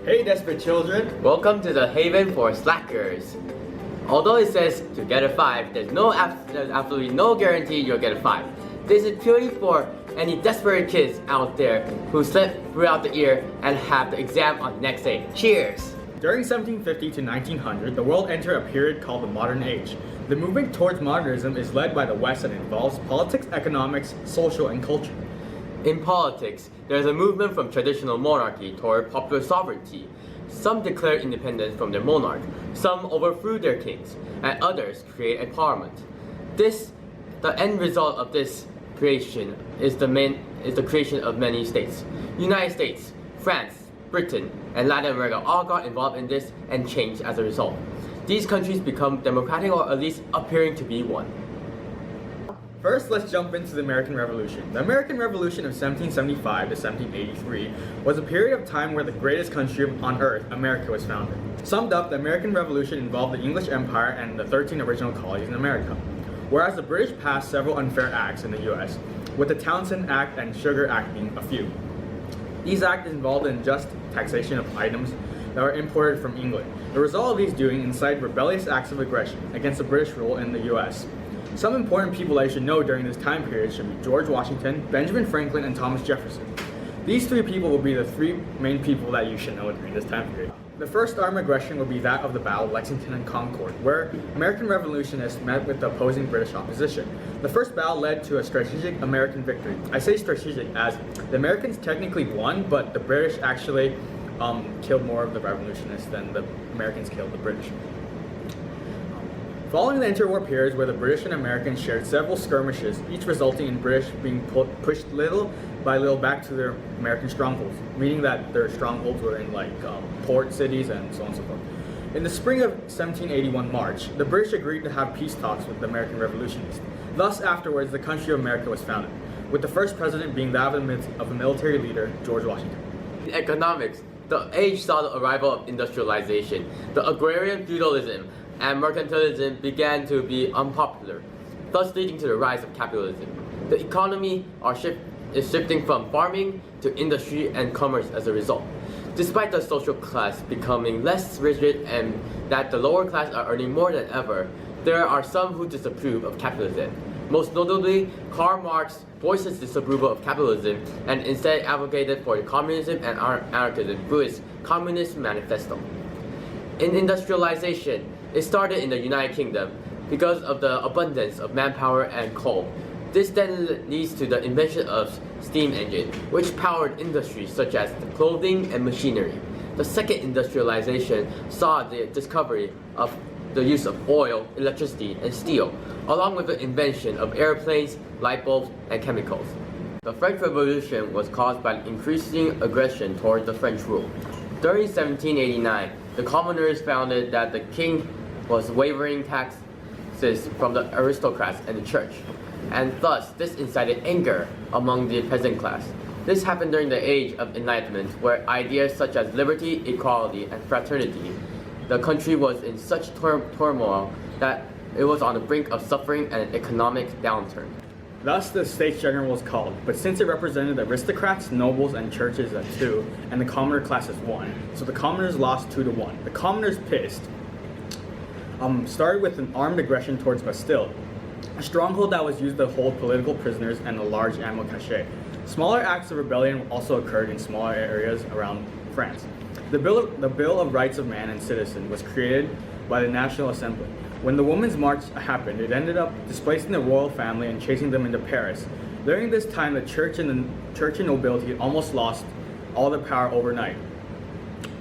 Hey desperate children! Welcome to the haven for slackers. Although it says to get a 5, there's absolutely no guarantee you'll get a 5. This is purely for any desperate kids out there who slept throughout the year and have the exam on next day. Cheers! During 1750 to 1900, the world entered a period called the Modern Age. The movement towards modernism is led by the West and involves politics, economics, social, and culture. In politics, there's a movement from traditional monarchy toward popular sovereignty. Some declare independence from their monarch, some overthrew their kings, and others create a parliament. The end result of this creation is the creation of many states. United States, France, Britain, and Latin America all got involved in this and changed as a result. These countries become democratic, or at least appearing to be one. First, let's jump into the American Revolution. The American Revolution of 1775 to 1783 was a period of time where the greatest country on earth, America, was founded. Summed up, the American Revolution involved the English Empire and the 13 original colonies in America, whereas the British passed several unfair acts in the US, with the Townshend Act and Sugar Act being a few. These acts involved unjust taxation of items that were imported from England. The result of these doing incited rebellious acts of aggression against the British rule in the US. Some important people that you should know during this time period should be George Washington, Benjamin Franklin, and Thomas Jefferson. These three people will be the three main people that you should know during this time period. The first armed aggression will be that of the Battle of Lexington and Concord, where American revolutionists met with the opposing British opposition. The first battle led to a strategic American victory. I say strategic as the Americans technically won, but the British actually killed more of the revolutionists than the Americans killed the British. Following the interwar periods where the British and Americans shared several skirmishes, each resulting in British being pushed little by little back to their American strongholds, meaning that their strongholds were in port cities and so on and so forth. In the spring of 1781 March, the British agreed to have peace talks with the American revolutionists. Thus, afterwards, the country of America was founded, with the first president being that of a military leader, George Washington. In economics, the age saw the arrival of industrialization. The agrarian feudalism and mercantilism began to be unpopular, thus leading to the rise of capitalism. The economy is shifting from farming to industry and commerce as a result. Despite the social class becoming less rigid and that the lower class are earning more than ever, there are some who disapprove of capitalism. Most notably, Karl Marx voiced his disapproval of capitalism and instead advocated for communism and anarchism through his Communist Manifesto. In industrialization, it started in the United Kingdom because of the abundance of manpower and coal. This then leads to the invention of steam engine, which powered industries such as clothing and machinery. The second industrialization saw the discovery of the use of oil, electricity, and steel, along with the invention of airplanes, light bulbs, and chemicals. The French Revolution was caused by increasing aggression toward the French rule. During 1789, the commoners found that the king was waiving taxes from the aristocrats and the church, and thus this incited anger among the peasant class. This happened during the Age of Enlightenment, where ideas such as liberty, equality, and fraternity, the country was in such turmoil that it was on the brink of suffering an economic downturn. Thus, the States General was called, but since it represented aristocrats, nobles, and churches as 2, and the commoner class as 1, so the commoners lost 2-1. The commoners, pissed, started with an armed aggression towards Bastille, a stronghold that was used to hold political prisoners and a large ammo cache. Smaller acts of rebellion also occurred in smaller areas around France. The Bill of Rights of Man and Citizen was created by the National Assembly. When the Women's March happened, it ended up displacing the royal family and chasing them into Paris. During this time, the church and nobility almost lost all their power overnight.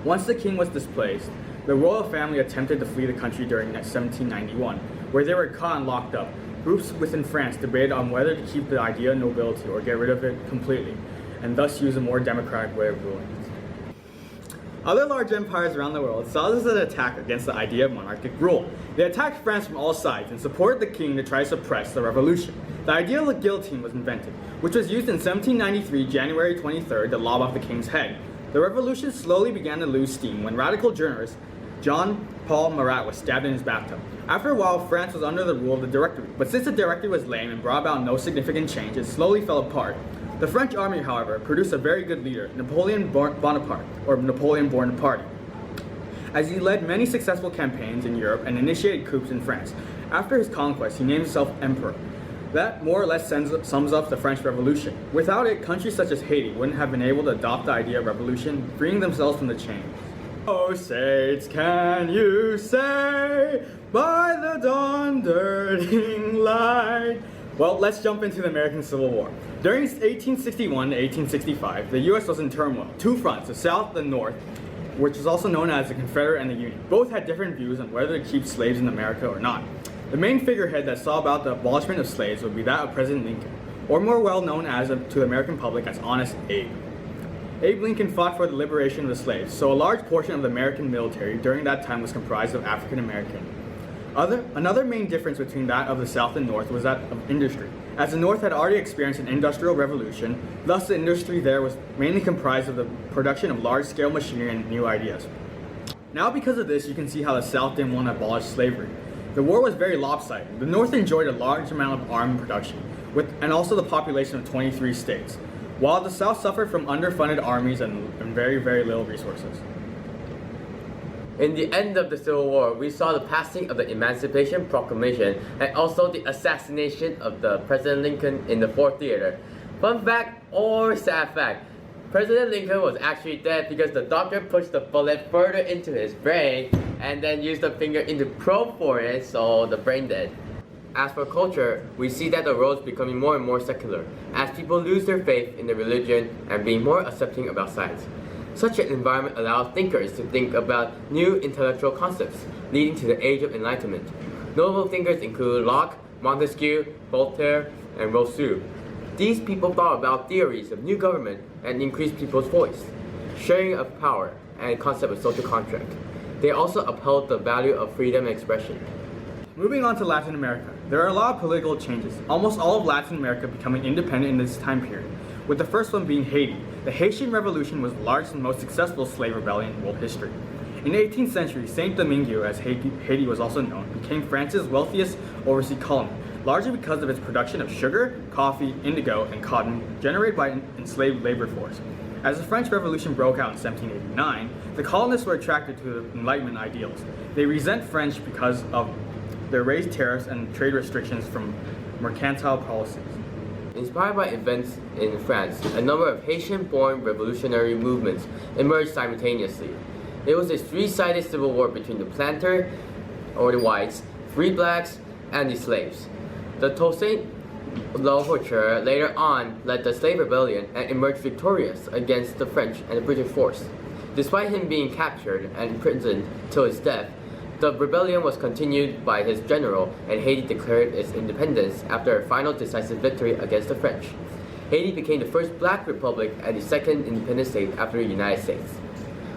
Once the king was displaced, the royal family attempted to flee the country during 1791, where they were caught and locked up. Groups within France debated on whether to keep the idea of nobility or get rid of it completely, and thus use a more democratic way of ruling. Other large empires around the world saw this as an attack against the idea of monarchic rule. They attacked France from all sides and supported the king to try to suppress the revolution. The idea of the guillotine was invented, which was used in 1793, January 23rd, to lob off the king's head. The revolution slowly began to lose steam when radical journalist Jean Paul Marat was stabbed in his bathtub. After a while, France was under the rule of the Directory, but since the Directory was lame and brought about no significant change, it slowly fell apart. The French army, however, produced a very good leader, Napoleon Bonaparte, or Napoleon Bonaparte, as he led many successful campaigns in Europe and initiated coups in France. After his conquest, he named himself emperor. That more or less sums up the French Revolution. Without it, countries such as Haiti wouldn't have been able to adopt the idea of revolution, freeing themselves from the chains. Oh, saints, can you say, by the dawn dirting light? Well, let's jump into the American Civil War. During 1861 to 1865, the U.S. was in turmoil. Two fronts, the South and North, which is also known as the Confederate and the Union. Both had different views on whether to keep slaves in America or not. The main figurehead that saw about the abolishment of slaves would be that of President Lincoln, or more well known to the American public as Honest Abe. Abe Lincoln fought for the liberation of the slaves, so a large portion of the American military during that time was comprised of African American. Another main difference between that of the South and North was that of industry. As the North had already experienced an industrial revolution, thus the industry there was mainly comprised of the production of large-scale machinery and new ideas. Now because of this, you can see how the South didn't want to abolish slavery. The war was very lopsided. The North enjoyed a large amount of arms production, and also the population of 23 states, while the South suffered from underfunded armies and very, very little resources. In the end of the Civil War, we saw the passing of the Emancipation Proclamation and also the assassination of the President Lincoln in the Ford Theater. Fun fact or sad fact, President Lincoln was actually dead because the doctor pushed the bullet further into his brain and then used the finger into probe for it, so the brain dead. As for culture, we see that the world is becoming more and more secular, as people lose their faith in the religion and being more accepting about science. Such an environment allows thinkers to think about new intellectual concepts, leading to the Age of Enlightenment. Notable thinkers include Locke, Montesquieu, Voltaire, and Rousseau. These people thought about theories of new government and increased people's voice, sharing of power, and concept of social contract. They also upheld the value of freedom of expression. Moving on to Latin America, there are a lot of political changes, almost all of Latin America becoming independent in this time period, with the first one being Haiti. The Haitian Revolution was the largest and most successful slave rebellion in world history. In the 18th century, Saint Domingue, as Haiti was also known, became France's wealthiest overseas colony, largely because of its production of sugar, coffee, indigo, and cotton generated by an enslaved labor force. As the French Revolution broke out in 1789, the colonists were attracted to the Enlightenment ideals. They resent French because of their raised tariffs and trade restrictions from mercantile policies. Inspired by events in France, a number of Haitian-born revolutionary movements emerged simultaneously. It was a three-sided civil war between the planter, or the whites, free blacks, and the slaves. The Toussaint Louverture later on led the slave rebellion and emerged victorious against the French and the British force. Despite him being captured and imprisoned till his death, the rebellion was continued by his general, and Haiti declared its independence after a final decisive victory against the French. Haiti became the first black republic and the second independent state after the United States.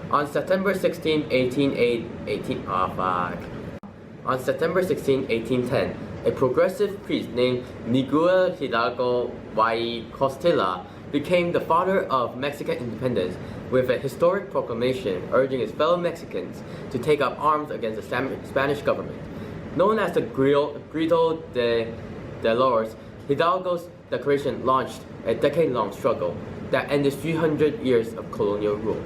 On September 16, 1810, a progressive priest named Miguel Hidalgo y Costilla became the father of Mexican independence with a historic proclamation urging his fellow Mexicans to take up arms against the Spanish government. Known as the Grito de Dolores, Hidalgo's declaration launched a decade-long struggle that ended 300 years of colonial rule,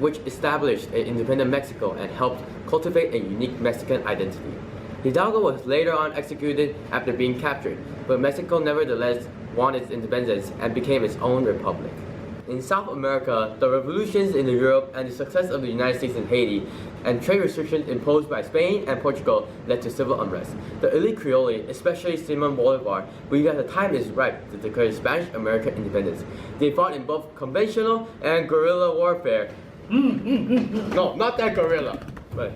which established an independent Mexico and helped cultivate a unique Mexican identity. Hidalgo was later on executed after being captured, but Mexico nevertheless won its independence and became its own republic. In South America, the revolutions in Europe and the success of the United States in Haiti and trade restrictions imposed by Spain and Portugal led to civil unrest. The elite Creole, especially Simon Bolivar, believed that the time is ripe to declare Spanish-American independence. They fought in both conventional and guerrilla warfare. No, not that guerrilla, but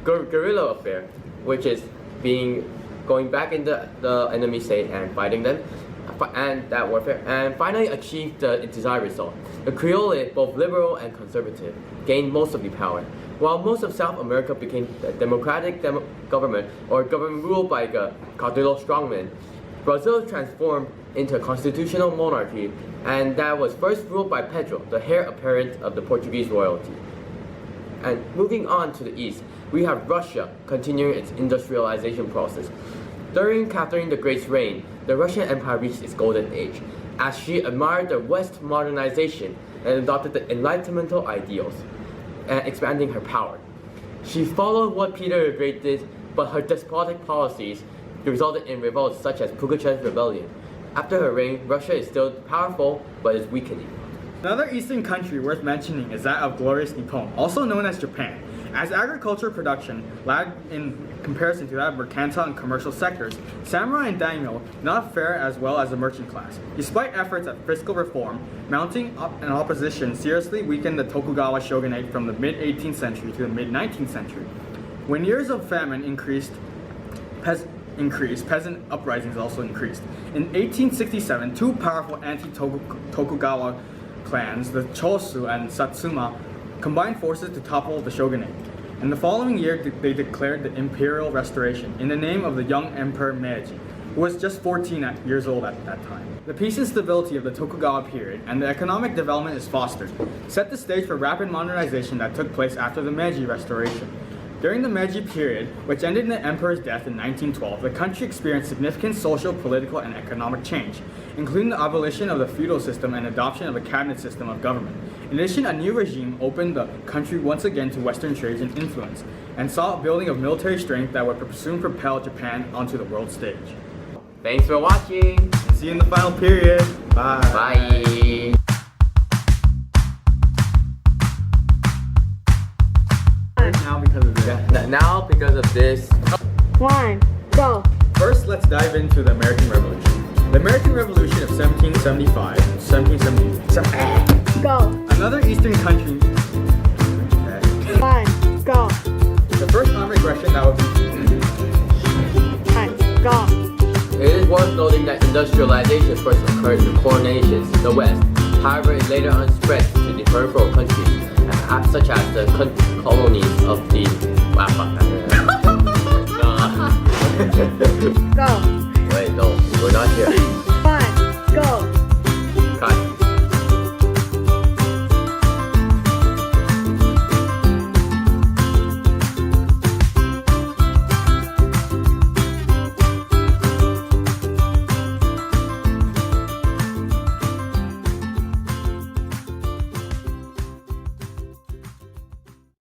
guerrilla warfare, which is going back into the enemy state and fighting them, and that warfare, and finally achieved the desired result. The Creole, both liberal and conservative, gained most of the power, while most of South America became a democratic government or government ruled by the caudillo strongmen. Brazil transformed into a constitutional monarchy, and that was first ruled by Pedro, the heir apparent of the Portuguese royalty. And moving on to the east, we have Russia continuing its industrialization process. During Catherine the Great's reign, the Russian Empire reached its golden age. as she admired the West modernization and adopted the Enlightenmental ideals, and expanding her power. She followed what Peter the Great did, but her despotic policies resulted in revolts such as Pugachev's rebellion. After her reign, Russia is still powerful, but is weakening. Another Eastern country worth mentioning is that of glorious Nippon, also known as Japan. As agriculture production lagged in comparison to that of mercantile and commercial sectors, samurai and daimyo did not fare as well as the merchant class. Despite efforts at fiscal reform, mounting an opposition seriously weakened the Tokugawa shogunate from the mid-18th century to the mid-19th century. When years of famine increased, peasant uprisings also increased. In 1867, two powerful anti-Tokugawa clans, the Chosu and Satsuma, combined forces to topple the shogunate. In the following year, they declared the imperial restoration in the name of the young Emperor Meiji, who was just 14 years old at that time. The peace and stability of the Tokugawa period and the economic development is fostered, set the stage for rapid modernization that took place after the Meiji restoration. During the Meiji period, which ended in the emperor's death in 1912, the country experienced significant social, political, and economic change, including the abolition of the feudal system and adoption of a cabinet system of government. In addition, a new regime opened the country once again to Western trade and influence, and saw a building of military strength that would soon propel Japan onto the world stage. Thanks for watching. See you in the final period. Bye. Bye. Now because of this. Now, because of this, 1, go. First, let's dive into the American Revolution. The American Revolution of 1775 and 1770. Go. Another Eastern country. 1, go. The first armed aggression that would be. 1, go. it is worth noting that industrialization first occurred in core nations, the West. However, it later on spread to the peripheral countries, such as the colonies of the... Go.